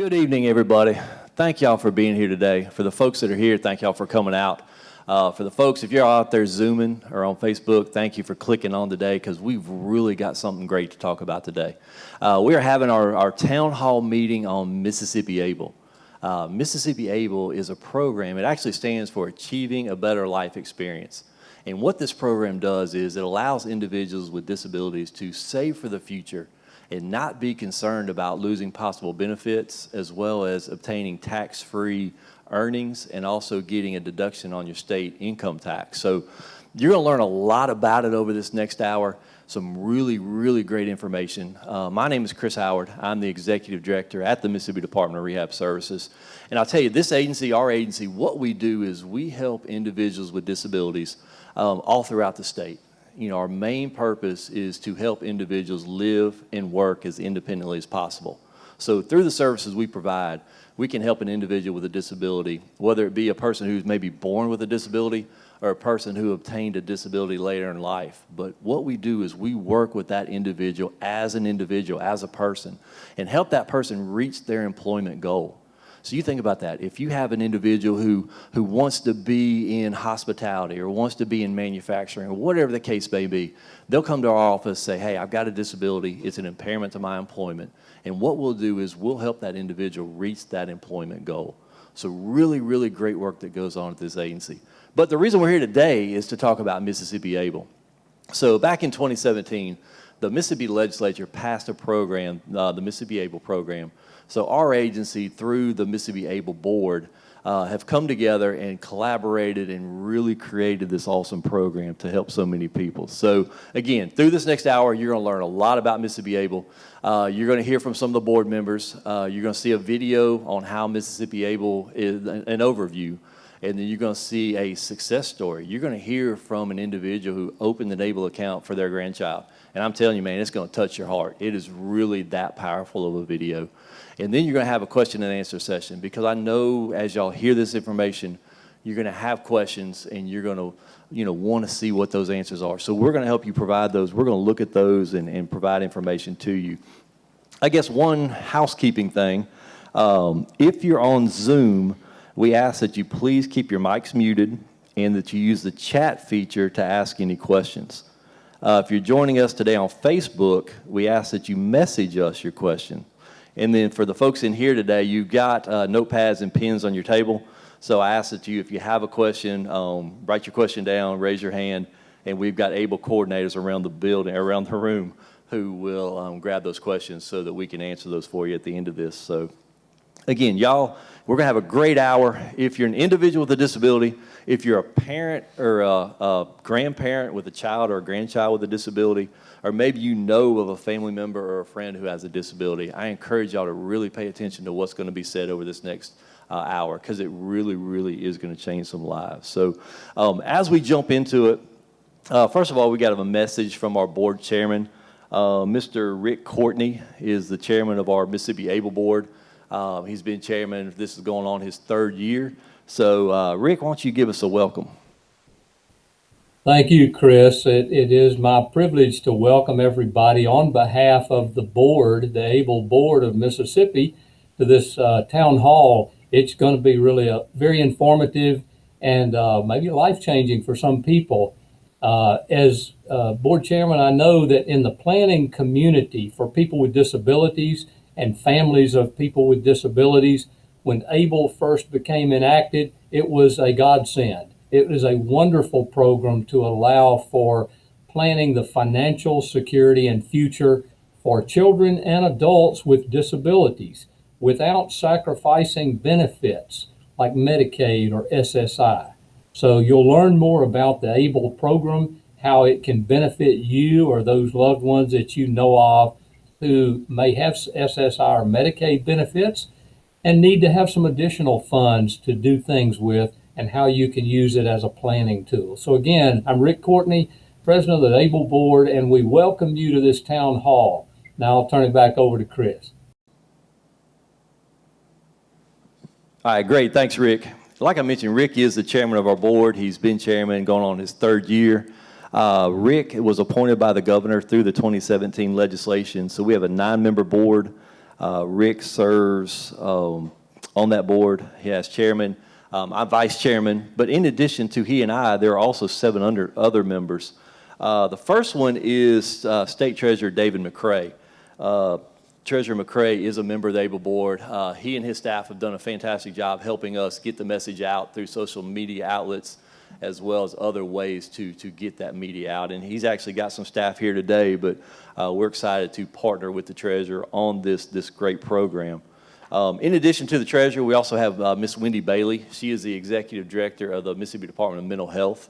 Good evening, everybody. Thank y'all for being here today. For the folks that are here, thank y'all for coming out. For the folks, if you're out there Zooming or on Facebook, thank you for clicking on today because we've really got something great to talk about today. We are having our town hall meeting on Mississippi Able. Mississippi Able is a program. It actually stands for Achieving a Better Life Experience. And what this program does is it allows individuals with disabilities to save for the future and not be concerned about losing possible benefits, as well as obtaining tax-free earnings and also getting a deduction on your state income tax. So you're gonna learn a lot about it over this next hour, some really, really great information. My name is Chris Howard. I'm the Executive Director at the Mississippi Department of Rehab Services. And I'll tell you, this agency, our agency, what we do is we help individuals with disabilities all throughout the state. You know, our main purpose is to help individuals live and work as independently as possible. So through the services we provide, we can help an individual with a disability, whether it be a person who's maybe born with a disability or a person who obtained a disability later in life. But what we do is we work with that individual, as a person, and help that person reach their employment goal. So you think about that. If you have an individual who wants to be in hospitality or wants to be in manufacturing or whatever the case may be, they'll come to our office, say, hey, I've got a disability. It's an impairment to my employment. And what we'll do is we'll help that individual reach that employment goal. So really, really great work that goes on at this agency. But the reason we're here today is to talk about Mississippi Able. So back in 2017, the Mississippi legislature passed a program, the Mississippi Able program. So our agency, through the Mississippi Able Board, have come together and collaborated and really created this awesome program to help so many people. So again, through this next hour, you're gonna learn a lot about Mississippi Able. You're gonna hear from some of the board members. You're gonna see a video on how Mississippi Able is, an overview. And then you're going to see a success story. You're going to hear from an individual who opened an Able account for their grandchild. And I'm telling you, man, it's going to touch your heart. It is really that powerful of a video. And then you're going to have a question and answer session, because I know as y'all hear this information, you're going to have questions and you're going to want to see what those answers are. So we're going to help you provide those. We're going to look at those and provide information to you. I guess one housekeeping thing, if you're on Zoom, we ask that you please keep your mics muted and that you use the chat feature to ask any questions. If you're joining us today on Facebook, we ask that you message us your question. And then for the folks in here today, you've got notepads and pens on your table. So I ask that you, if you have a question, write your question down, raise your hand, and we've got Able coordinators around the building, around the room, who will grab those questions so that we can answer those for you at the end of this. So again, y'all, we're going to have a great hour. If you're an individual with a disability, if you're a parent or a grandparent with a child or a grandchild with a disability, or maybe you know of a family member or a friend who has a disability, I encourage y'all to really pay attention to what's going to be said over this next hour, because it really, really is going to change some lives. So as we jump into it, first of all, we got a message from our board chairman. Mr. Rick Courtney is the chairman of our Mississippi Able Board. He's been chairman. This is going on his third year. So, Rick, why don't you give us a welcome? Thank you, Chris. It is my privilege to welcome everybody on behalf of the board, the Able Board of Mississippi, to this town hall. It's going to be really very informative and maybe life-changing for some people. As board chairman, I know that in the planning community for people with disabilities and families of people with disabilities, when Able first became enacted, it was a godsend. It was a wonderful program to allow for planning the financial security and future for children and adults with disabilities without sacrificing benefits like Medicaid or SSI. So you'll learn more about the Able program, how it can benefit you or those loved ones that you know of who may have SSI or Medicaid benefits and need to have some additional funds to do things with, and how you can use it as a planning tool. So again, I'm Rick Courtney, president of the Able Board, and we welcome you to this town hall. Now I'll turn it back over to Chris. All right, great. Thanks, Rick. Like I mentioned, Rick is the chairman of our board. He's been chairman going on his third year. Rick was appointed by the governor through the 2017 legislation. So we have a 9-member board. Rick serves on that board. He has chairman. I'm vice chairman. But in addition to he and I, there are also 7 other members. The first one is State Treasurer David McCray. Treasurer McCray is a member of the ABLE board. He and his staff have done a fantastic job helping us get the message out through social media outlets as well as other ways to get that media out. And he's actually got some staff here today, but we're excited to partner with the treasurer on this great program. In addition to the treasurer, we also have Miss Wendy Bailey. She is the executive director of the Mississippi Department of Mental Health.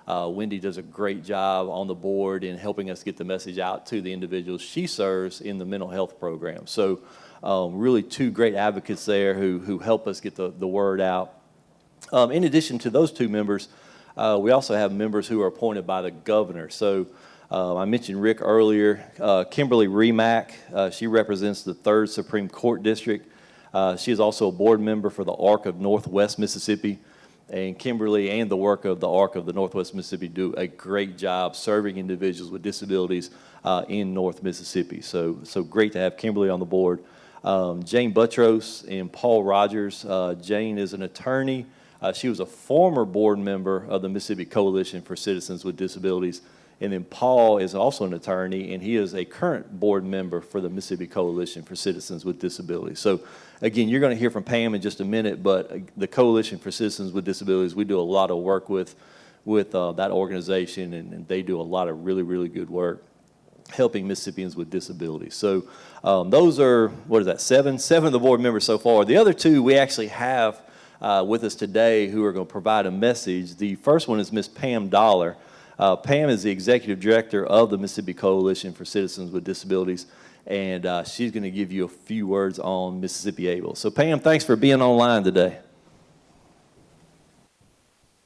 Wendy does a great job on the board in helping us get the message out to the individuals she serves in the mental health program. So really 2 great advocates there who help us get the word out. In addition to those 2 members, we also have members who are appointed by the governor. So I mentioned Rick earlier. Kimberly Remack, she represents the 3rd Supreme Court District. She is also a board member for the ARC of Northwest Mississippi. And Kimberly and the work of the ARC of the Northwest Mississippi do a great job serving individuals with disabilities in North Mississippi. So great to have Kimberly on the board. Jane Buttrose and Paul Rogers. Jane is an attorney. She was a former board member of the Mississippi Coalition for Citizens with Disabilities. And then Paul is also an attorney, and he is a current board member for the Mississippi Coalition for Citizens with Disabilities. So again, you're going to hear from Pam in just a minute, but the Coalition for Citizens with Disabilities, we do a lot of work with that organization, and they do a lot of really, really good work helping Mississippians with disabilities. So those are, what is that, 7 of the board members so far. The other 2 we actually have with us today who are going to provide a message. The first one is Miss Pam Dollar. Pam is the executive director of the Mississippi Coalition for Citizens with Disabilities, and she's going to give you a few words on Mississippi ABLE. So Pam, thanks for being online today.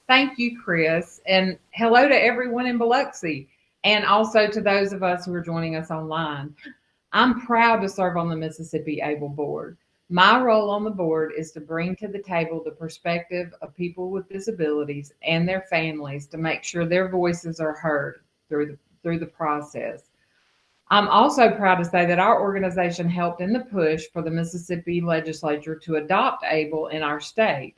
Thank you, Chris, and hello to everyone in Biloxi, and also to those of us who are joining us online. I'm proud to serve on the Mississippi ABLE board. My role on the board is to bring to the table the perspective of people with disabilities and their families to make sure their voices are heard through the process. I'm also proud to say that our organization helped in the push for the Mississippi legislature to adopt ABLE in our state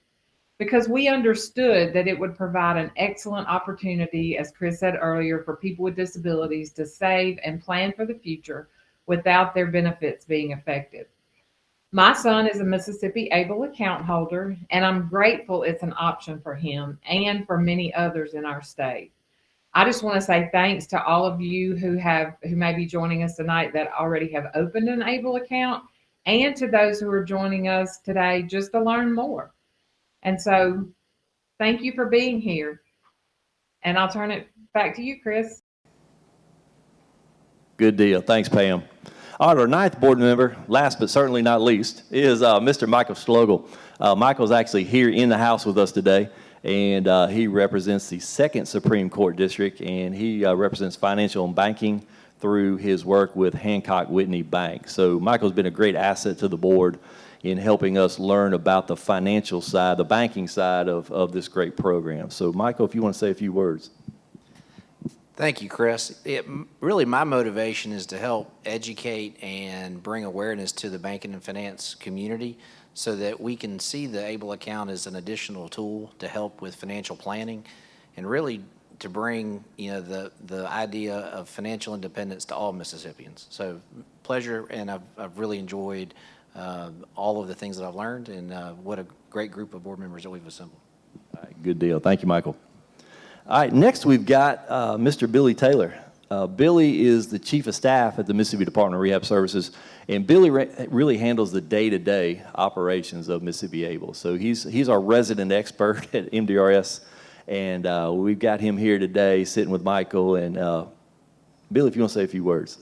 because we understood that it would provide an excellent opportunity, as Chris said earlier, for people with disabilities to save and plan for the future without their benefits being affected. My son is a Mississippi ABLE account holder, and I'm grateful it's an option for him and for many others in our state. I just want to say thanks to all of you who may be joining us tonight that already have opened an ABLE account, and to those who are joining us today just to learn more. And so thank you for being here. And I'll turn it back to you, Chris. Good deal. Thanks, Pam. All right, our 9th board member, last but certainly not least, is Mr. Michael Schlogel. Michael's actually here in the house with us today, and he represents the 2nd Supreme Court District, and he represents financial and banking through his work with Hancock Whitney Bank. So Michael's been a great asset to the board in helping us learn about the financial side, the banking side of this great program. So Michael, if you want to say a few words. Thank you, Chris. Really, my motivation is to help educate and bring awareness to the banking and finance community so that we can see the ABLE account as an additional tool to help with financial planning and really to bring the idea of financial independence to all Mississippians. So pleasure, and I've really enjoyed all of the things that I've learned, and what a great group of board members that we've assembled. All right, good deal. Thank you, Michael. All right, next we've got Mr. Billy Taylor. Billy is the Chief of Staff at the Mississippi Department of Rehab Services, and Billy really handles the day-to-day operations of Mississippi ABLE. So he's our resident expert at MDRS, and we've got him here today sitting with Michael. And Billy, if you want to say a few words.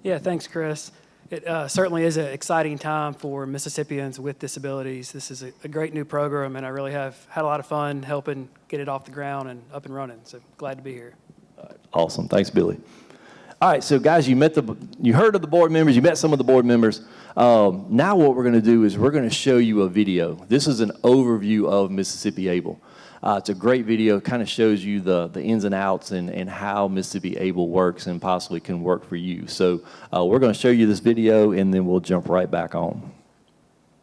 Yeah, thanks, Chris. It certainly is an exciting time for Mississippians with disabilities. This is a great new program, and I really have had a lot of fun helping get it off the ground and up and running. So glad to be here. Awesome. Thanks, Billy. All right, so guys, you heard of the board members, you met some of the board members. Now what we're going to do is we're going to show you a video. This is an overview of Mississippi ABLE. It's a great video, kind of shows you the ins and outs and how Mississippi ABLE works and possibly can work for you. So we're going to show you this video and then we'll jump right back on.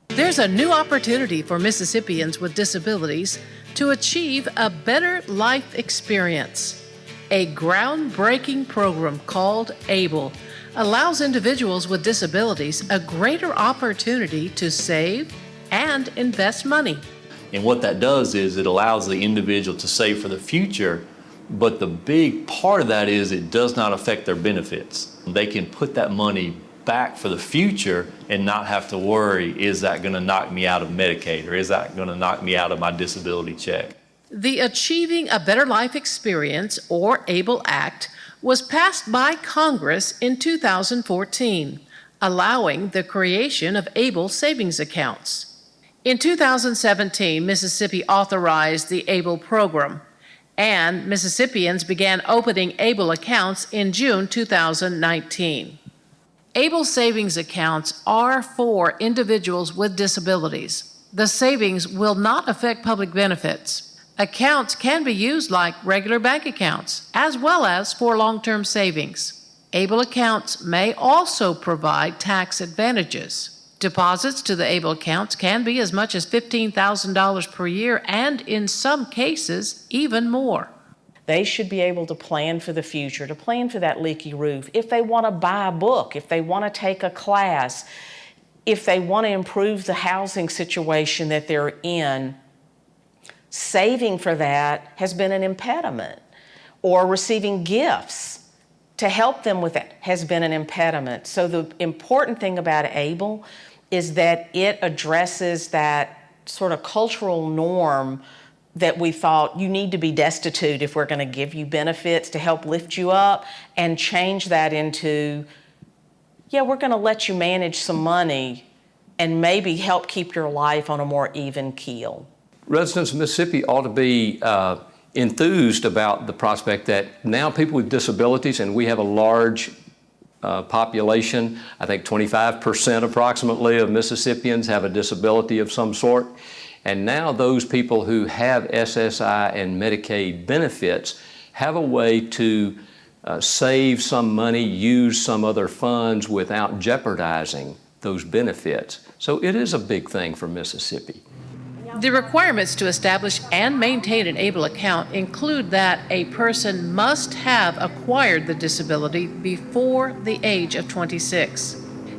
There's a new opportunity for Mississippians with disabilities to achieve a better life experience. A groundbreaking program called ABLE allows individuals with disabilities a greater opportunity to save and invest money. And what that does is it allows the individual to save for the future, but the big part of that is it does not affect their benefits. They can put that money back for the future and not have to worry, is that going to knock me out of Medicaid or is that going to knock me out of my disability check? The Achieving a Better Life Experience, or ABLE Act, was passed by Congress in 2014, allowing the creation of ABLE savings accounts. In 2017, Mississippi authorized the ABLE program, and Mississippians began opening ABLE accounts in June 2019. ABLE savings accounts are for individuals with disabilities. The savings will not affect public benefits. Accounts can be used like regular bank accounts, as well as for long-term savings. ABLE accounts may also provide tax advantages. Deposits to the ABLE accounts can be as much as $15,000 per year, and in some cases, even more. They should be able to plan for the future, to plan for that leaky roof. If they want to buy a book, if they want to take a class, if they want to improve the housing situation that they're in, saving for that has been an impediment. Or receiving gifts to help them with that has been an impediment. So the important thing about ABLE is that it addresses that sort of cultural norm that we thought you need to be destitute if we're going to give you benefits to help lift you up, and change that into, yeah, we're going to let you manage some money and maybe help keep your life on a more even keel. Residents of Mississippi ought to be enthused about the prospect that now people with disabilities, and we have a large population, I think 25% approximately of Mississippians have a disability of some sort. And now those people who have SSI and Medicaid benefits have a way to save some money, use some other funds without jeopardizing those benefits. So it is a big thing for Mississippi. The requirements to establish and maintain an ABLE account include that a person must have acquired the disability before the age of 26.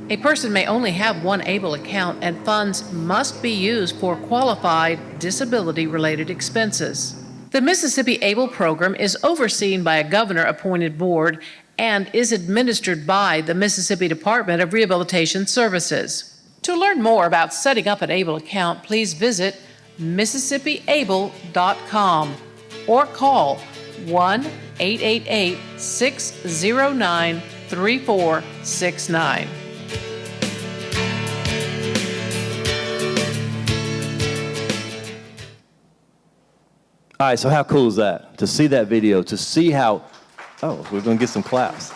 A person may only have one ABLE account, and funds must be used for qualified disability-related expenses. The Mississippi ABLE program is overseen by a governor-appointed board and is administered by the Mississippi Department of Rehabilitation Services. To learn more about setting up an ABLE account, please visit MississippiABLE.com or call 1-888-609-3469. All right, so how cool is that? To see that video, to see how, oh, we're going to get some claps.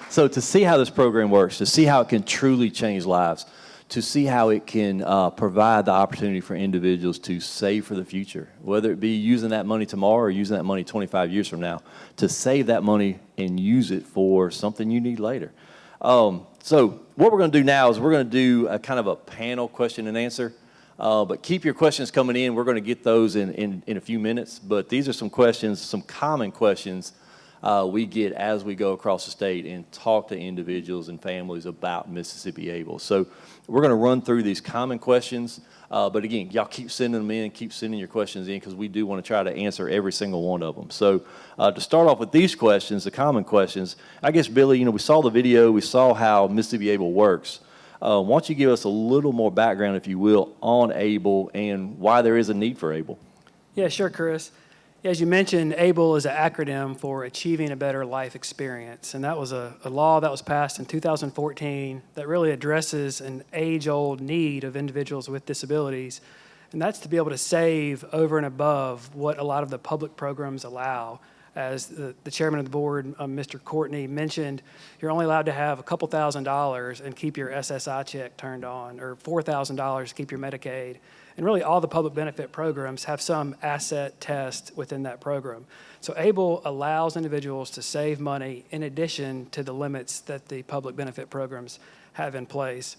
So to see how this program works, to see how it can truly change lives, to see how it can provide the opportunity for individuals to save for the future, whether it be using that money tomorrow or using that money 25 years from now, to save that money and use it for something you need later. So what we're going to do now is we're going to do a kind of a panel question and answer. But keep your questions coming in. We're going to get those in a few minutes. But these are some questions, some common questions we get as we go across the state and talk to individuals and families about Mississippi ABLE. So we're going to run through these common questions. But again, y'all keep sending them in, keep sending your questions in, because we do want to try to answer every single one of them. So to start off with these questions, the common questions, I guess, Billy, we saw the video, we saw how Mississippi ABLE works. Why don't you give us a little more background, if you will, on ABLE and why there is a need for ABLE? Yeah, sure, Chris. As you mentioned, ABLE is an acronym for Achieving a Better Life Experience, and that was a law that was passed in 2014 that really addresses an age-old need of individuals with disabilities, and that's to be able to save over and above what a lot of the public programs allow. As the chairman of the board, Mr. Courtney, mentioned, you're only allowed to have a couple $1,000s and keep your SSI check turned on, or $4,000 to keep your Medicaid. And really, all the public benefit programs have some asset test within that program. So ABLE allows individuals to save money in addition to the limits that the public benefit programs have in place.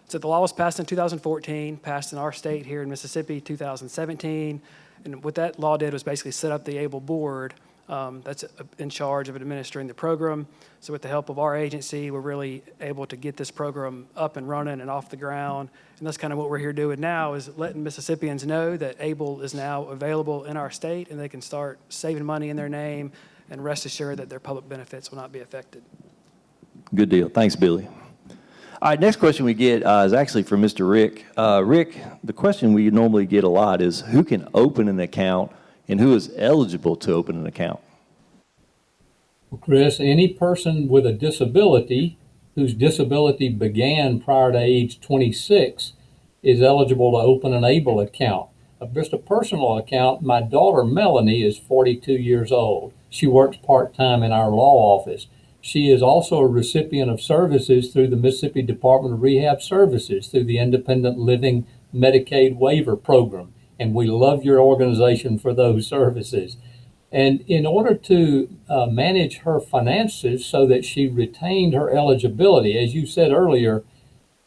So the law was passed in 2014, passed in our state here in Mississippi 2017. And what that law did was basically set up the ABLE board that's in charge of administering the program. So with the help of our agency, we're really able to get this program up and running and off the ground. And that's kind of what we're here doing now, is letting Mississippians know that ABLE is now available in our state and they can start saving money in their name and rest assured that their public benefits will not be affected. Good deal. Thanks, Billy. All right, next question we get is actually for Mr. Rick. Rick, the question we normally get a lot is who can open an account and who is eligible to open an account? Well, Chris, any person with a disability whose disability began prior to age 26 is eligible to open an ABLE account. Just a personal account, my daughter Melanie is 42 years old. She works part-time in our law office. She is also a recipient of services through the Mississippi Department of Rehab Services through the Independent Living Medicaid Waiver Program. And we love your organization for those services. And in order to manage her finances so that she retained her eligibility, as you said earlier,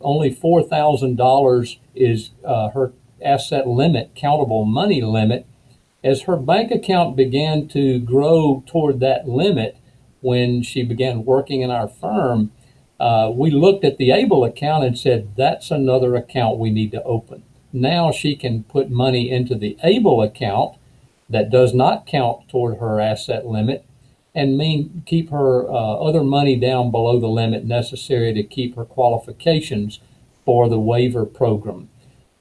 only $4,000 is her asset limit, countable money limit. As her bank account began to grow toward that limit when she began working in our firm, we looked at the ABLE account and said, that's another account we need to open. Now she can put money into the ABLE account that does not count toward her asset limit and keep her other money down below the limit necessary to keep her qualifications for the waiver program.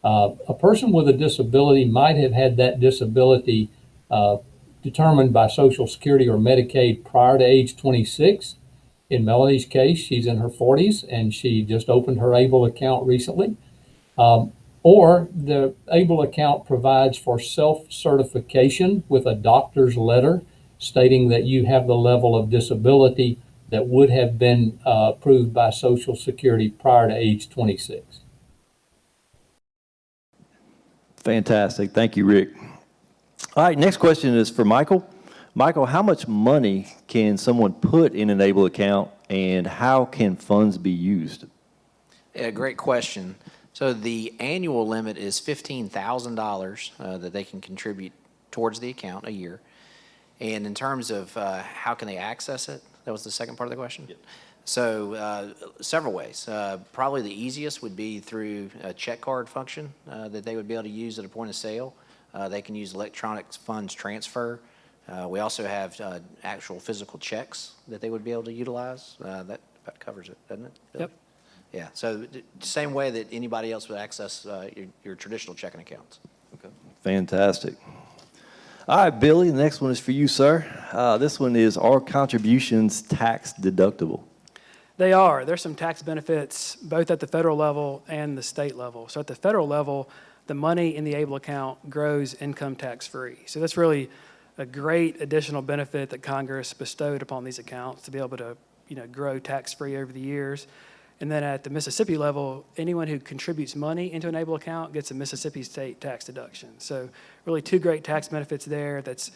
A person with a disability might have had that disability determined by Social Security or Medicaid prior to age 26. In Melanie's case, she's in her 40s and she just opened her ABLE account recently. Or the ABLE account provides for self-certification with a doctor's letter stating that you have the level of disability that would have been approved by Social Security prior to age 26. Fantastic. Thank you, Rick. All right, next question is for Michael. Michael, how much money can someone put in an ABLE account and how can funds be used? Yeah, great question. So the annual limit is $15,000 that they can contribute towards the account a year. And in terms of how can they access it, that was the second part of the question? Yep. So several ways. Probably the easiest would be through a check card function that they would be able to use at a point of sale. They can use electronic funds transfer. We also have actual physical checks that they would be able to utilize. That covers it, doesn't it? Yep. Yeah, so same way that anybody else would access your traditional checking accounts. Okay. Fantastic. All right, Billy, the next one is for you, sir. This one is, are contributions tax deductible? They are. There's some tax benefits both at the federal level and the state level. So at the federal level, the money in the ABLE account grows income tax free. So that's really a great additional benefit that Congress bestowed upon these accounts to be able to, grow tax free over the years. And then at the Mississippi level, anyone who contributes money into an ABLE account gets a Mississippi state tax deduction. So really two great tax benefits there that's,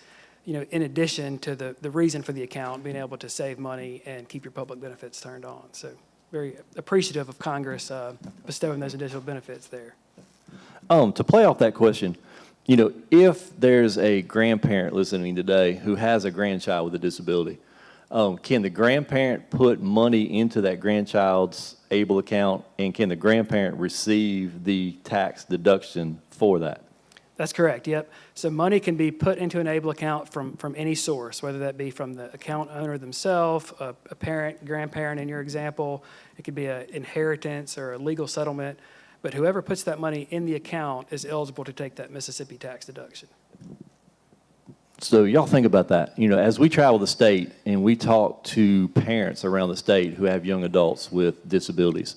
in addition to the reason for the account, being able to save money and keep your public benefits turned on. So very appreciative of Congress bestowing those additional benefits there. To play off that question, if there's a grandparent listening today who has a grandchild with a disability, can the grandparent put money into that grandchild's ABLE account, and can the grandparent receive the tax deduction for that? That's correct, yep. So money can be put into an ABLE account from any source, whether that be from the account owner themselves, a parent, grandparent in your example. It could be an inheritance or a legal settlement. But whoever puts that money in the account is eligible to take that Mississippi tax deduction. So y'all think about that. As we travel the state and we talk to parents around the state who have young adults with disabilities,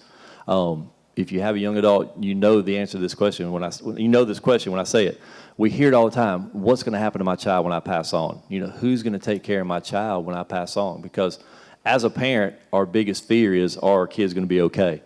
if you have a young adult, you know the answer to this question you know this question when I say it. We hear it all the time. What's going to happen to my child when I pass on? Who's going to take care of my child when I pass on? Because as a parent, our biggest fear is, are our kids going to be okay?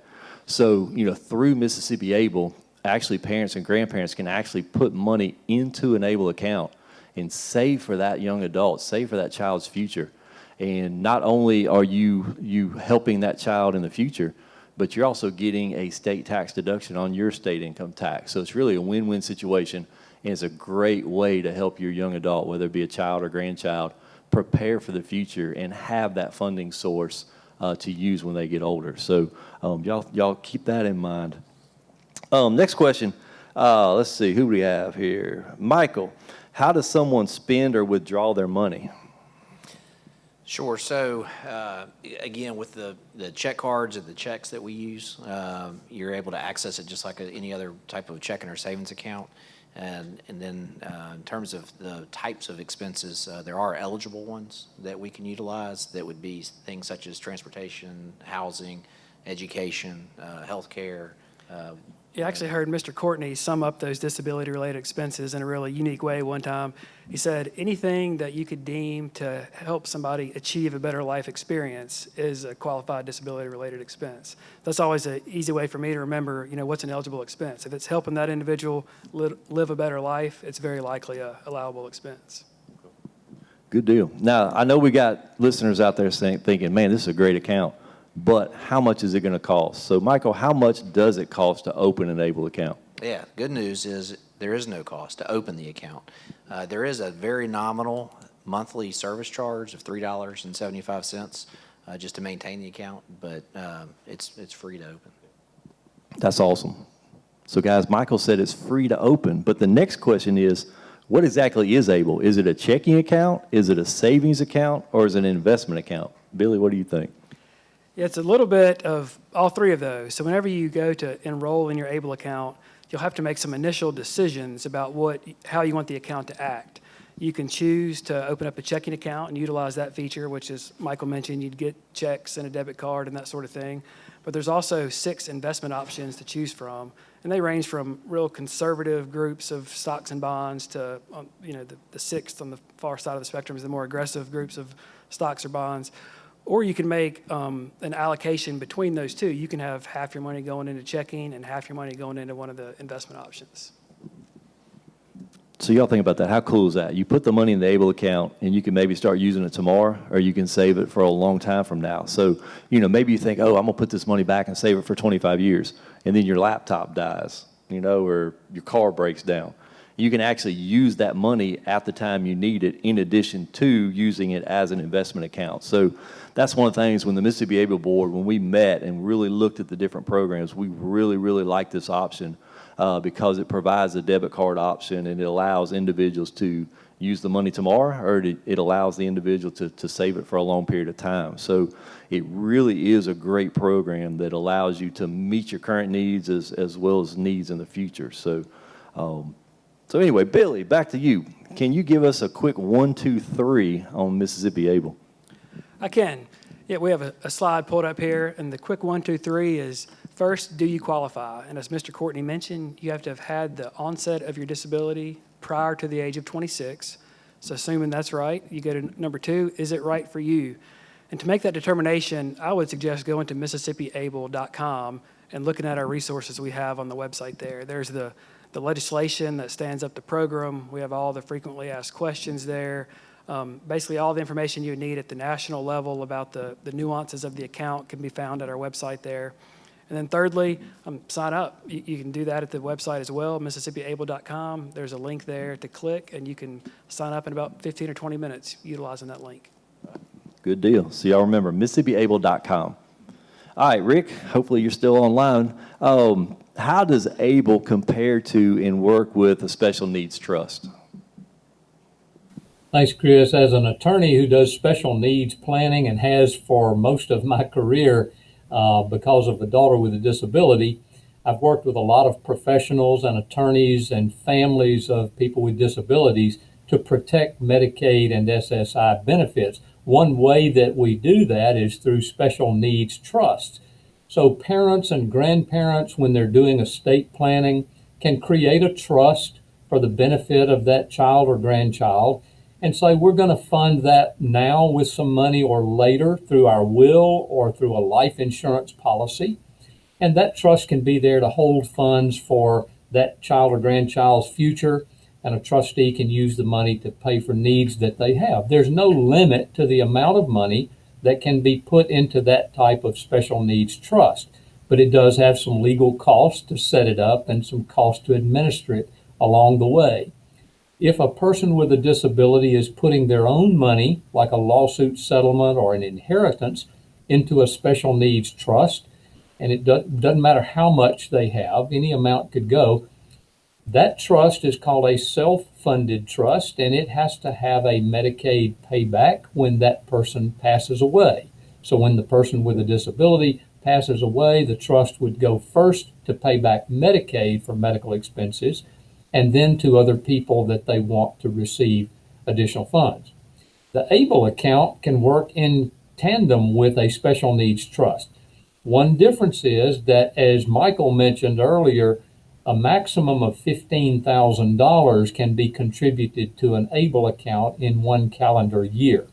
So, through Mississippi Able, actually parents and grandparents can actually put money into an Able account and save for that young adult, save for that child's future. And not only are you helping that child in the future, but you're also getting a state tax deduction on your state income tax. So it's really a win-win situation, and it's a great way to help your young adult, whether it be a child or grandchild, prepare for the future and have that funding source to use when they get older. So y'all keep that in mind. Next question. Let's see, who do we have here? Michael, how does someone spend or withdraw their money? Sure. So, again, with the check cards and the checks that we use, you're able to access it just like any other type of checking or savings account. And then in terms of the types of expenses, there are eligible ones that we can utilize that would be things such as transportation, housing, education, healthcare. You actually heard Mr. Courtney sum up those disability-related expenses in a really unique way one time. He said, anything that you could deem to help somebody achieve a better life experience is a qualified disability-related expense. That's always an easy way for me to remember, what's an eligible expense. If it's helping that individual live a better life, it's very likely a allowable expense. Good deal. Now, I know we got listeners out there thinking, man, this is a great account. But how much is it going to cost? So, Michael, how much does it cost to open an Able account? Yeah, good news is there is no cost to open the account. There is a very nominal monthly service charge of $3.75 just to maintain the account, but it's free to open. That's awesome. So, guys, Michael said it's free to open. But the next question is, what exactly is Able? Is it a checking account? Is it a savings account? Or is it an investment account? Billy, what do you think? Yeah, it's a little bit of all three of those. So whenever you go to enroll in your Able account, you'll have to make some initial decisions about how you want the account to act. You can choose to open up a checking account and utilize that feature, which is, Michael mentioned, you'd get checks and a debit card and that sort of thing. But there's also 6 investment options to choose from, and they range from real conservative groups of stocks and bonds to, the 6th on the far side of the spectrum is the more aggressive groups of stocks or bonds. Or you can make an allocation between those two. You can have half your money going into checking and half your money going into one of the investment options. So y'all think about that. How cool is that? You put the money in the Able account, and you can maybe start using it tomorrow, or you can save it for a long time from now. So, maybe you think, oh, I'm going to put this money back and save it for 25 years, and then your laptop dies, or your car breaks down. You can actually use that money at the time you need it, in addition to using it as an investment account. So that's one of the things when the Mississippi Able Board, when we met and really looked at the different programs, we really, really liked this option because it provides a debit card option, and it allows individuals to use the money tomorrow, or it allows the individual to save it for a long period of time. So it really is a great program that allows you to meet your current needs as well as needs in the future. So anyway, Billy, back to you. Can you give us a quick 1, 2, 3 on Mississippi Able? I can. Yeah, we have a slide pulled up here, and the quick 1, 2, 3 is, first, do you qualify? And as Mr. Courtney mentioned, you have to have had the onset of your disability prior to the age of 26. So assuming that's right, you go to number 2, is it right for you? And to make that determination, I would suggest going to MississippiAble.com and looking at our resources we have on the website there. There's the legislation that stands up the program. We have all the frequently asked questions there. Basically, all the information you need at the national level about the nuances of the account can be found at our website there. And then thirdly, sign up. You can do that at the website as well, MississippiAble.com. There's a link there to click, and you can sign up in about 15 or 20 minutes utilizing that link. Good deal. So y'all remember, MississippiAble.com. All right, Rick, hopefully you're still online. How does Able compare to and work with a special needs trust? Thanks, Chris. As an attorney who does special needs planning and has for most of my career because of a daughter with a disability, I've worked with a lot of professionals and attorneys and families of people with disabilities to protect Medicaid and SSI benefits. One way that we do that is through special needs trusts. So parents and grandparents, when they're doing estate planning, can create a trust for the benefit of that child or grandchild and say, we're going to fund that now with some money or later through our will or through a life insurance policy. And that trust can be there to hold funds for that child or grandchild's future, and a trustee can use the money to pay for needs that they have. There's no limit to the amount of money that can be put into that type of special needs trust, but it does have some legal costs to set it up and some costs to administer it along the way. If a person with a disability is putting their own money, like a lawsuit settlement or an inheritance, into a special needs trust, and it doesn't matter how much they have, any amount could go, that trust is called a self-funded trust, and it has to have a Medicaid payback when that person passes away. So when the person with a disability passes away, the trust would go first to pay back Medicaid for medical expenses, and then to other people that they want to receive additional funds. The ABLE account can work in tandem with a special needs trust. One difference is that, as Michael mentioned earlier, a maximum of $15,000 can be contributed to an ABLE account in one calendar year.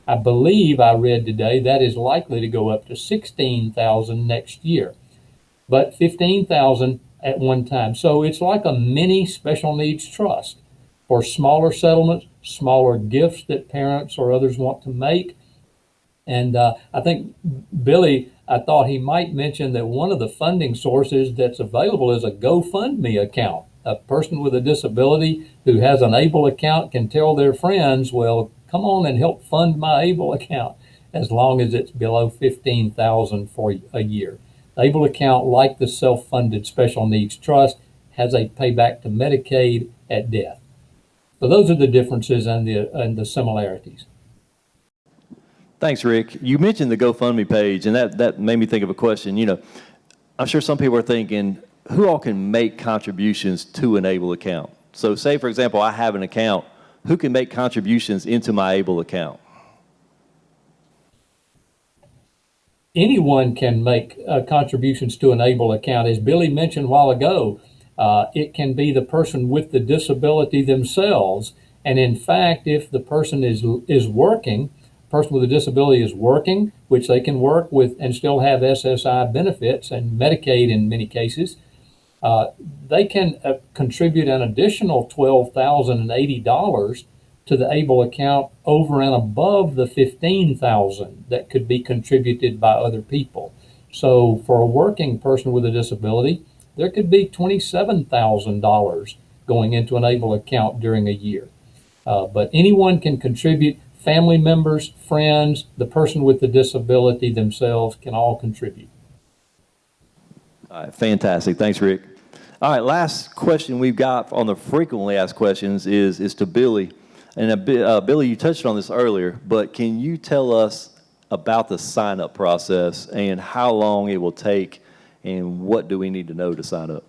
I believe I read today that is likely to go up to $16,000 next year, but $15,000 at one time. So it's like a mini special needs trust for smaller settlements, smaller gifts that parents or others want to make. And I think Billy, I thought he might mention that one of the funding sources that's available is a GoFundMe account. A person with a disability who has an ABLE account can tell their friends, well, come on and help fund my ABLE account, as long as it's below $15,000 for a year. The ABLE account, like the self-funded special needs trust, has a payback to Medicaid at death. So those are the differences and the similarities. Thanks, Rick. You mentioned the GoFundMe page, and that made me think of a question. You know, I'm sure some people are thinking, who all can make contributions to an ABLE account? So say, for example, I have an account. Who can make contributions into my ABLE account? Anyone can make contributions to an ABLE account. As Billy mentioned a while ago, it can be the person with the disability themselves. And in fact, if the person is working, person with a disability is working, which they can work with and still have SSI benefits and Medicaid in many cases, they can contribute an additional $12,080 to the ABLE account over and above the $15,000 that could be contributed by other people. So for a working person with a disability, there could be $27,000 going into an ABLE account during a year. But anyone can contribute. Family members, friends, the person with the disability themselves can all contribute. All right, fantastic. Thanks, Rick. All right, last question we've got on the frequently asked questions is to Billy. And Billy, you touched on this earlier, but can you tell us about the sign-up process and how long it will take, and what do we need to know to sign up?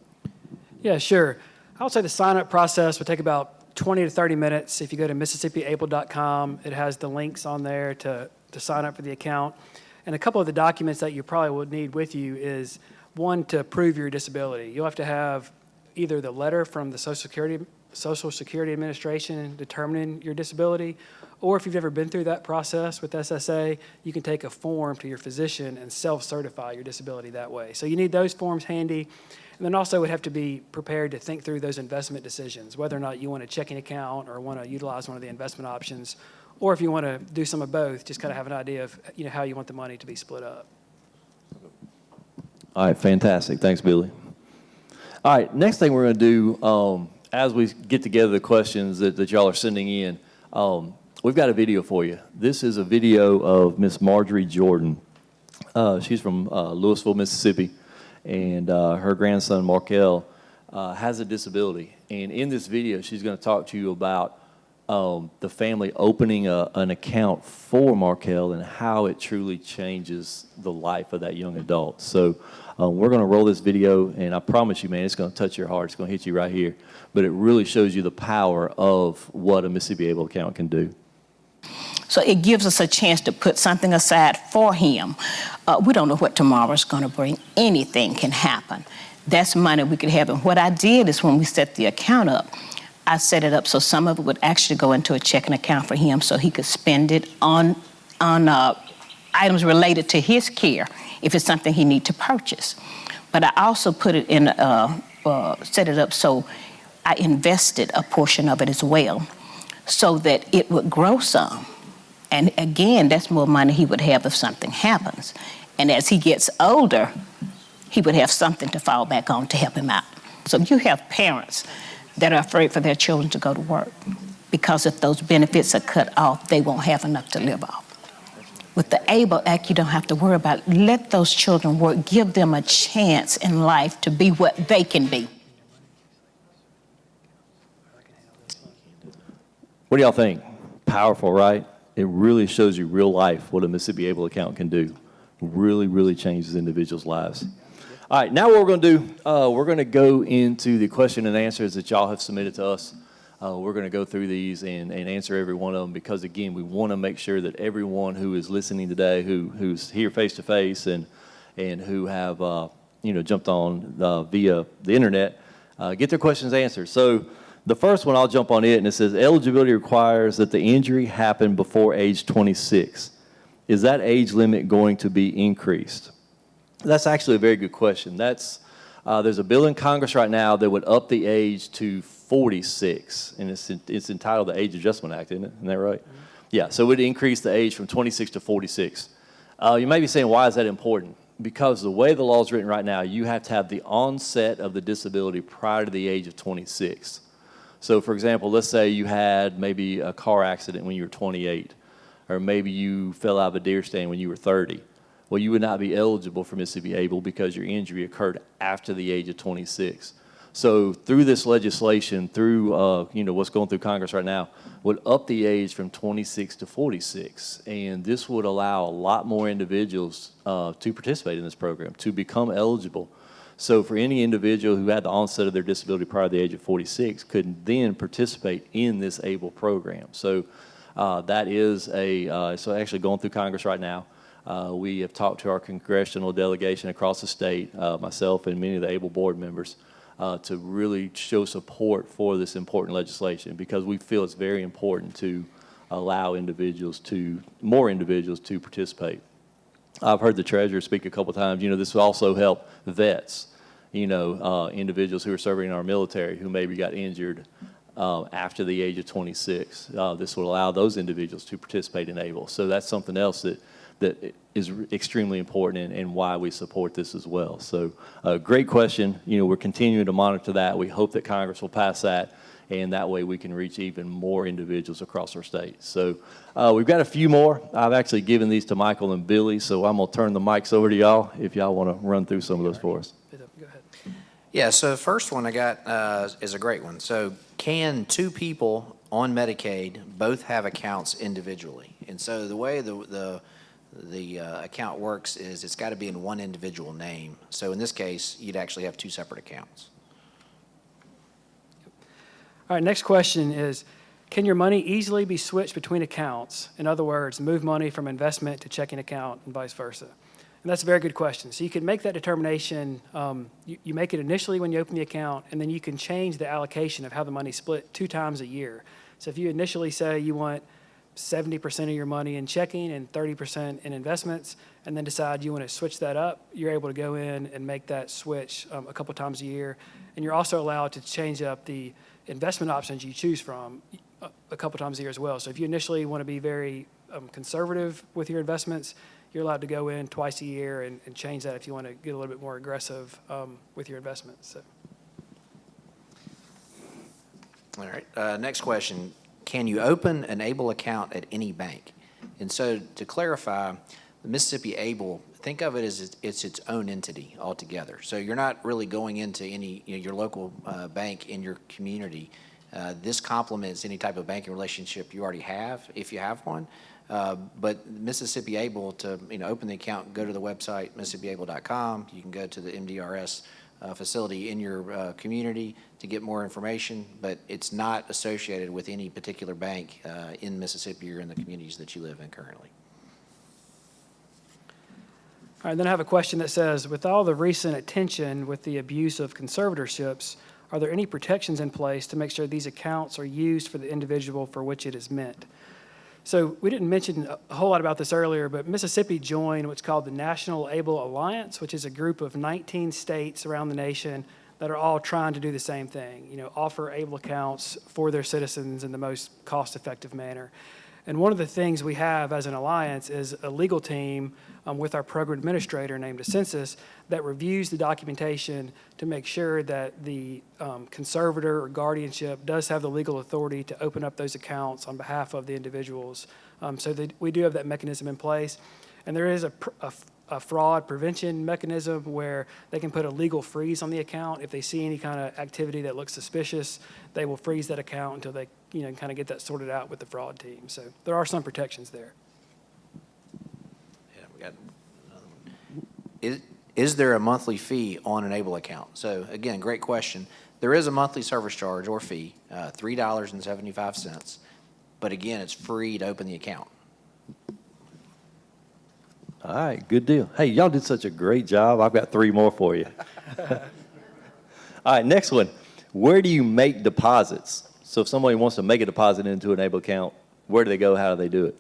Yeah, sure. I would say the sign-up process would take about 20 to 30 minutes. If you go to MississippiAble.com, it has the links on there to sign up for the account. And a couple of the documents that you probably would need with you is, one, to prove your disability. You'll have to have either the letter from the Social Security Administration determining your disability, or if you've never been through that process with SSA, you can take a form to your physician and self-certify your disability that way. So you need those forms handy. And then also would have to be prepared to think through those investment decisions, whether or not you want a checking account or want to utilize one of the investment options, or if you want to do some of both, just kind of have an idea of how you want the money to be split up. All right, fantastic. Thanks, Billy. All right, next thing we're going to do, as we get together the questions that y'all are sending in, we've got a video for you. This is a video of Miss Marjorie Jordan. She's from Louisville, Mississippi. And her grandson, Markel, has a disability. And in this video, she's going to talk to you about the family opening an account for Markel and how it truly changes the life of that young adult. So we're going to roll this video, and I promise you, man, it's going to touch your heart. It's going to hit you right here. But it really shows you the power of what a Mississippi ABLE account can do. So it gives us a chance to put something aside for him. We don't know what tomorrow's going to bring. Anything can happen. That's money we could have. And what I did is when we set the account up, I set it up so some of it would actually go into a checking account for him so he could spend it on items related to his care if it's something he needs to purchase. But I also put it in, set it up so I invested a portion of it as well so that it would grow some. And again, that's more money he would have if something happens. And as he gets older, he would have something to fall back on to help him out. So you have parents that are afraid for their children to go to work because if those benefits are cut off, they won't have enough to live off. With the ABLE Act, you don't have to worry about it. Let those children work. Give them a chance in life to be what they can be. What do y'all think? Powerful, right? It really shows you real life what a Mississippi ABLE account can do. Really, really changes individuals' lives. All right, now what we're going to do, we're going to go into the question and answers that y'all have submitted to us. We're going to go through these and answer every one of them because, again, we want to make sure that everyone who is listening today, who's here face-to-face and who have jumped on via the internet, get their questions answered. So the first one, I'll jump on it, and it says, eligibility requires that the injury happen before age 26. Is that age limit going to be increased? That's actually a very good question. There's a bill in Congress right now that would up the age to 46, and it's entitled the Age Adjustment Act, isn't it? Isn't that right? Mm-hmm. Yeah, so it would increase the age from 26 to 46. You may be saying, why is that important? Because the way the law is written right now, you have to have the onset of the disability prior to the age of 26. So, for example, let's say you had maybe a car accident when you were 28, or maybe you fell out of a deer stand when you were 30. Well, you would not be eligible for Mississippi ABLE because your injury occurred after the age of 26. So through this legislation, through what's going through Congress right now, would up the age from 26 to 46. And this would allow a lot more individuals to participate in this program, to become eligible. So for any individual who had the onset of their disability prior to the age of 46 could then participate in this ABLE program. So that is so actually going through Congress right now. We have talked to our congressional delegation across the state, myself and many of the ABLE board members, to really show support for this important legislation because we feel it's very important to allow more individuals to participate. I've heard the treasurer speak a couple times. This will also help vets, individuals who are serving in our military who maybe got injured after the age of 26. This will allow those individuals to participate in ABLE. So that's something else that is extremely important and why we support this as well. So great question. We're continuing to monitor that. We hope that Congress will pass that, and that way we can reach even more individuals across our state. So we've got a few more. I've actually given these to Michael and Billy, so I'm going to turn the mics over to y'all if y'all want to run through some of those for us. Go ahead. Yeah, so the first one I got is a great one. So can two people on Medicaid both have accounts individually? And so the way the account works is it's got to be in one individual name. So in this case, you'd actually have two separate accounts. All right, next question is, can your money easily be switched between accounts? In other words, move money from investment to checking account and vice versa. And that's a very good question. So you can make that determination. You make it initially when you open the account, and then you can change the allocation of how the money's split 2 times a year. So if you initially say you want 70% of your money in checking and 30% in investments, and then decide you want to switch that up, you're able to go in and make that switch a couple times a year. And you're also allowed to change up the investment options you choose from a couple times a year as well. So if you initially want to be very conservative with your investments, you're allowed to go in twice a year and change that if you want to get a little bit more aggressive with your investments. So. All right, next question. Can you open an ABLE account at any bank? And so to clarify, the Mississippi ABLE, think of it as it's its own entity altogether. So you're not really going into any your local bank in your community. This complements any type of banking relationship you already have, if you have one. But Mississippi ABLE, to open the account, go to the website mississippiable.com. You can go to the MDRS facility in your community to get more information, but it's not associated with any particular bank in Mississippi or in the communities that you live in currently. All right, then I have a question that says, with all the recent attention with the abuse of conservatorships, are there any protections in place to make sure these accounts are used for the individual for which it is meant? So we didn't mention a whole lot about this earlier, but Mississippi joined what's called the National Able Alliance, which is a group of 19 states around the nation that are all trying to do the same thing, offer able accounts for their citizens in the most cost-effective manner. And one of the things we have as an alliance is a legal team with our program administrator named a census that reviews the documentation to make sure that the conservator or guardianship does have the legal authority to open up those accounts on behalf of the individuals. So that we do have that mechanism in place. And there is a fraud prevention mechanism where they can put a legal freeze on the account. If they see any kind of activity that looks suspicious, they will freeze that account until they kind of get that sorted out with the fraud team. So there are some protections there. Yeah, we got another one. Is there a monthly fee on an ABLE account? So again, great question. There is a monthly service charge or fee, $3.75, but again, it's free to open the account. All right, good deal. Hey, y'all did such a great job. I've got 3 more for you. All right, next one. Where do you make deposits? So if somebody wants to make a deposit into an ABLE account, where do they go? How do they do it?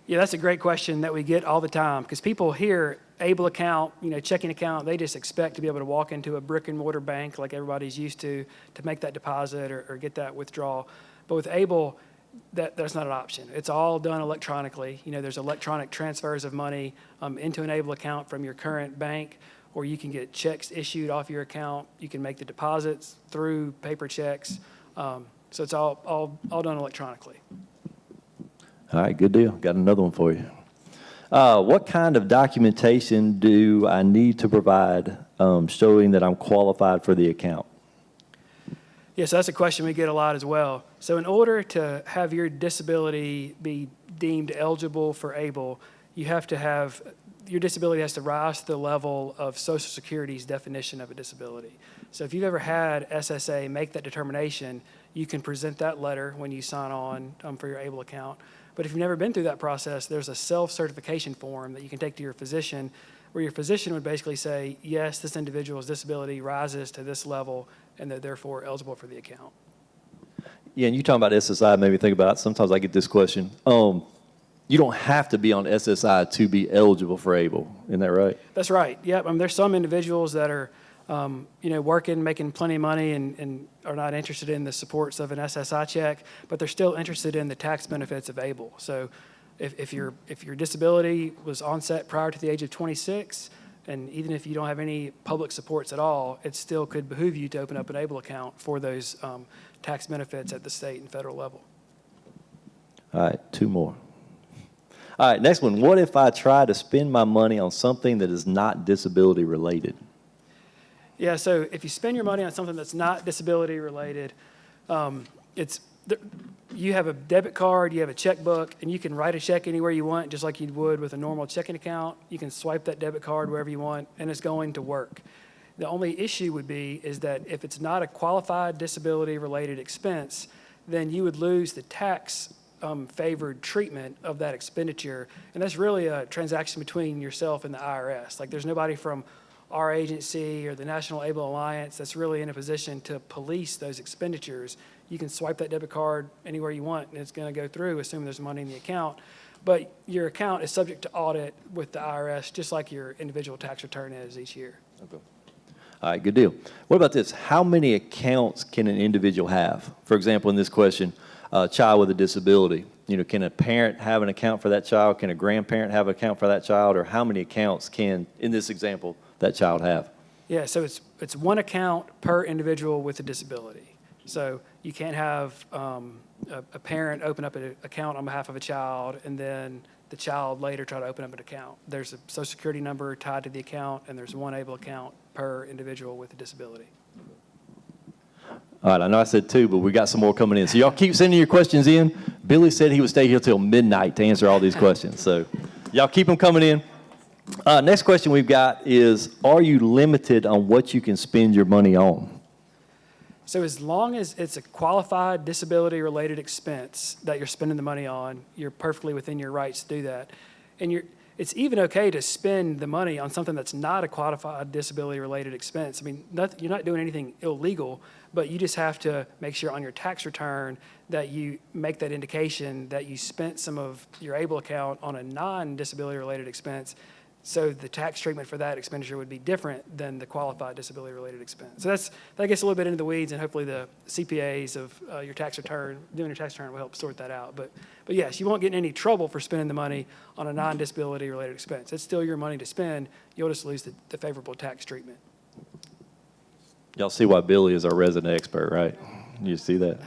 Yeah, that's a great question that we get all the time because people hear ABLE account, checking account, they just expect to be able to walk into a brick and mortar bank like everybody's used to make that deposit or get that withdrawal. But with ABLE, that's not an option. It's all done electronically. There's electronic transfers of money into an ABLE account from your current bank, or you can get checks issued off your account. You can make the deposits through paper checks. So it's all done electronically. All right, good deal. Got another one for you. What kind of documentation do I need to provide showing that I'm qualified for the account? Yes, that's a question we get a lot as well. So in order to have your disability be deemed eligible for ABLE, you have to have, your disability has to rise to the level of Social Security's definition of a disability. So if you've ever had SSA make that determination, you can present that letter when you sign on for your ABLE account. But if you've never been through that process, there's a self-certification form that you can take to your physician where your physician would basically say, yes, this individual's disability rises to this level and they're therefore eligible for the account. Yeah, and you talking about SSI made me think about it. Sometimes I get this question. You don't have to be on SSI to be eligible for ABLE. Isn't that right? That's right. Yep. There's some individuals that are, working, making plenty of money and are not interested in the supports of an SSI check, but they're still interested in the tax benefits of ABLE. So if your disability was onset prior to the age of 26, and even if you don't have any public supports at all, it still could behoove you to open up an ABLE account for those tax benefits at the state and federal level. All right, 2 more. All right, next one. What if I try to spend my money on something that is not disability related? Yeah, so if you spend your money on something that's not disability related, you have a debit card, you have a checkbook, and you can write a check anywhere you want, just like you would with a normal checking account. You can swipe that debit card wherever you want, and it's going to work. The only issue would be is that if it's not a qualified disability-related expense, then you would lose the tax favored treatment of that expenditure, and that's really a transaction between yourself and the IRS. Like, there's nobody from our agency or the National ABLE Alliance that's really in a position to police those expenditures. You can swipe that debit card anywhere you want, and it's going to go through, assuming there's money in the account. But your account is subject to audit with the IRS, just like your individual tax return is each year. Okay. All right, good deal. What about this? How many accounts can an individual have? For example, in this question, a child with a disability. Can a parent have an account for that child? Can a grandparent have an account for that child? Or how many accounts can, in this example, that child have? Yeah, so it's 1 account per individual with a disability. So you can't have a parent open up an account on behalf of a child and then the child later try to open up an account. There's a Social Security number tied to the account, and there's 1 ABLE account per individual with a disability. All right, I know I said 2, but we got some more coming in. So y'all keep sending your questions in. Billy said he would stay here till midnight to answer all these questions. So y'all keep them coming in. Next question we've got is, are you limited on what you can spend your money on? So as long as it's a qualified disability-related expense that you're spending the money on, you're perfectly within your rights to do that. And it's even okay to spend the money on something that's not a qualified disability-related expense. I mean, you're not doing anything illegal, but you just have to make sure on your tax return that you make that indication that you spent some of your ABLE account on a non-disability-related expense. So the tax treatment for that expenditure would be different than the qualified disability-related expense. So that gets a little bit into the weeds, and hopefully the CPAs of your tax return, doing your tax return will help sort that out. But yes, you won't get in any trouble for spending the money on a non-disability-related expense. It's still your money to spend. You'll just lose the favorable tax treatment. Y'all see why Billy is our resident expert, right? You see that?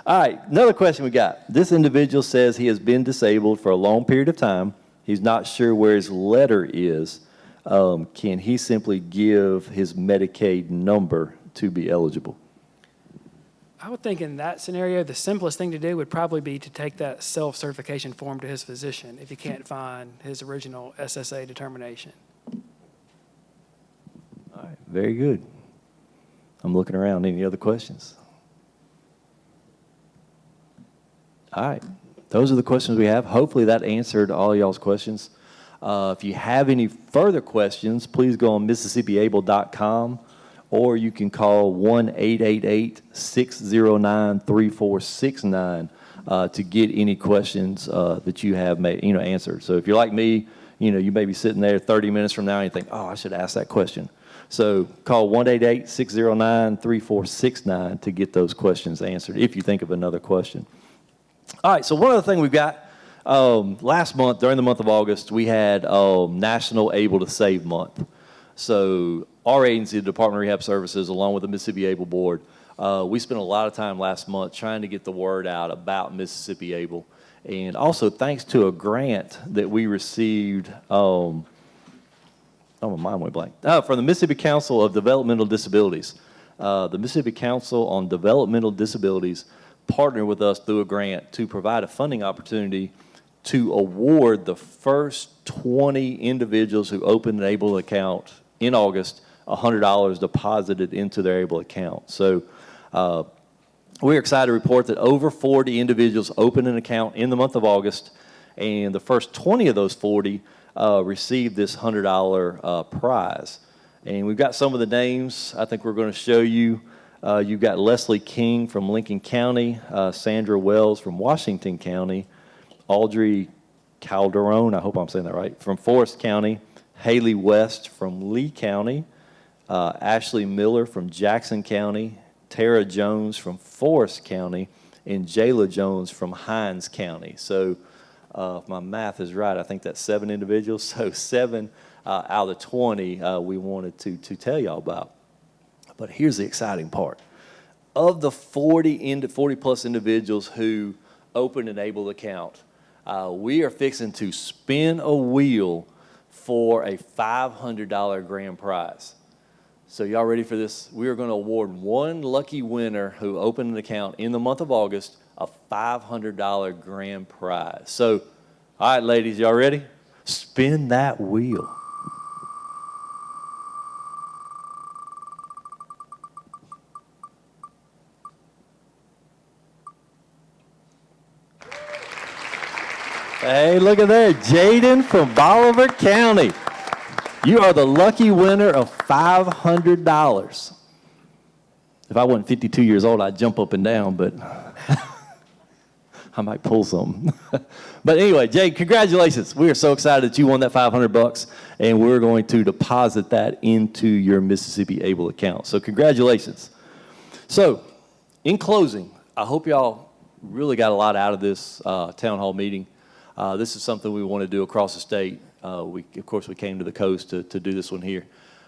All right, another question we got. This individual says he has been disabled for a long period of time. He's not sure where his letter is. Can he simply give his Medicaid number to be eligible? I would think in that scenario, the simplest thing to do would probably be to take that self-certification form to his physician if he can't find his original SSA determination. All right, very good. I'm looking around. Any other questions? All right. Those are the questions we have. Hopefully that answered all y'all's questions. If you have any further questions, please go on MississippiAble.com, or you can call 1-888-609-3469 to get any questions that you have answered. So if you're like me, you may be sitting there 30 minutes from now and you think, oh, I should ask that question. So call 1-888-609-3469 to get those questions answered if you think of another question. All right, so one other thing we've got, last month, during the month of August, we had National Able to Save Month. So our agency, the Department of Rehab Services, along with the Mississippi Able Board, we spent a lot of time last month trying to get the word out about Mississippi Able. And also thanks to a grant that we received, oh, my mind went blank, from the Mississippi Council of Developmental Disabilities. The Mississippi Council on Developmental Disabilities partnered with us through a grant to provide a funding opportunity to award the first 20 individuals who opened an ABLE account in August $100 deposited into their ABLE account. So we're excited to report that over 40 individuals opened an account in the month of August, and the first 20 of those 40 received this $100 prize. And we've got some of the names I think we're going to show you. You've got Leslie King from Lincoln County, Sandra Wells from Washington County, Audrey Calderon, I hope I'm saying that right, from Forest County, Haley West from Lee County, Ashley Miller from Jackson County, Tara Jones from Forest County, and Jayla Jones from Hines County. So if my math is right, I think that's 7 individuals. So 7 out of the 20 we wanted to tell y'all about. But here's the exciting part. Of the 40-plus individuals who opened an ABLE account, we are fixing to spin a wheel for a $500 grand prize. So y'all ready for this? We are going to award one lucky winner who opened an account in the month of August a $500 grand prize. So, all right, ladies, y'all ready? Spin that wheel. Hey, look at there, Jaden from Bolivar County. You are the lucky winner of $500. If I wasn't 52 years old, I'd jump up and down, but I might pull some. But anyway, Jay, congratulations. We are so excited that you won that $500, and we're going to deposit that into your Mississippi ABLE account. So congratulations. So in closing, I hope y'all really got a lot out of this town hall meeting. This is something we want to do across the state. Of course, we came to the coast to do this one here.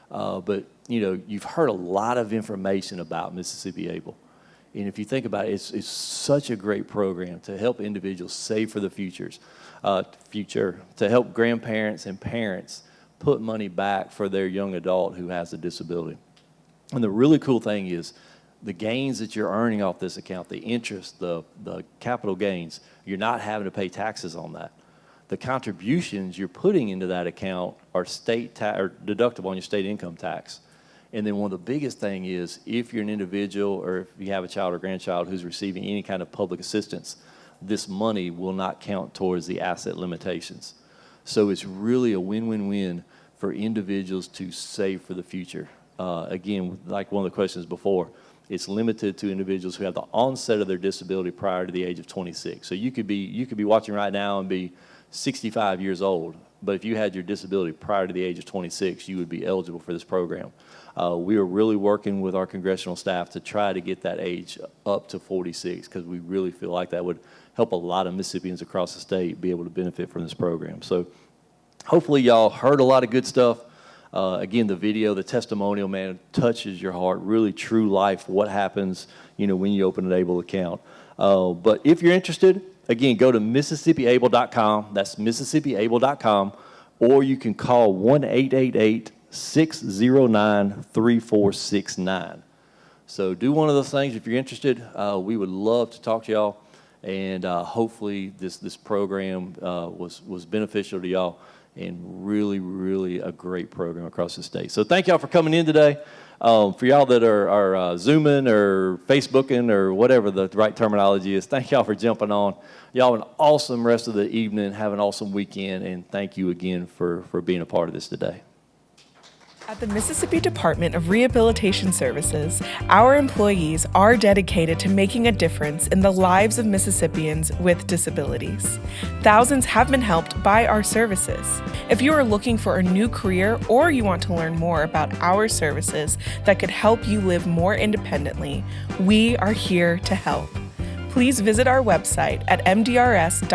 But, you've heard a lot of information about Mississippi ABLE. And if you think about it, it's such a great program to help individuals save for the future, to help grandparents and parents put money back for their young adult who has a disability. And the really cool thing is the gains that you're earning off this account, the interest, the capital gains, you're not having to pay taxes on that. the contributions you're putting into that account are or deductible on your state income tax. And then one of the biggest thing is if you're an individual or if you have a child or grandchild who's receiving any kind of public assistance, this money will not count towards the asset limitations. So it's really a win-win-win for individuals to save for the future. Again, like one of the questions before, it's limited to individuals who have the onset of their disability prior to the age of 26. So you could be watching right now and be 65 years old, but if you had your disability prior to the age of 26, you would be eligible for this program. We are really working with our congressional staff to try to get that age up to 46 because we really feel like that would help a lot of Mississippians across the state be able to benefit from this program. So hopefully y'all heard a lot of good stuff. Again, the video, the testimonial, man, touches your heart, really true life, what happens, when you open an ABLE account. But if you're interested, again, go to MississippiAble.com. That's MississippiAble.com. Or you can call 1-888-609-3469. So do one of those things if you're interested. We would love to talk to y'all. And hopefully this program was beneficial to y'all and really, really a great program across the state. So thank y'all for coming in today. For y'all that are Zooming or Facebooking or whatever the right terminology is, thank y'all for jumping on. Y'all have an awesome rest of the evening. Have an awesome weekend. And thank you again for being a part of this today. At the Mississippi Department of Rehabilitation Services, our employees are dedicated to making a difference in the lives of Mississippians with disabilities. Thousands have been helped by our services. If you are looking for a new career or you want to learn more about our services that could help you live more independently, we are here to help. Please visit our website at mdrs.ms.gov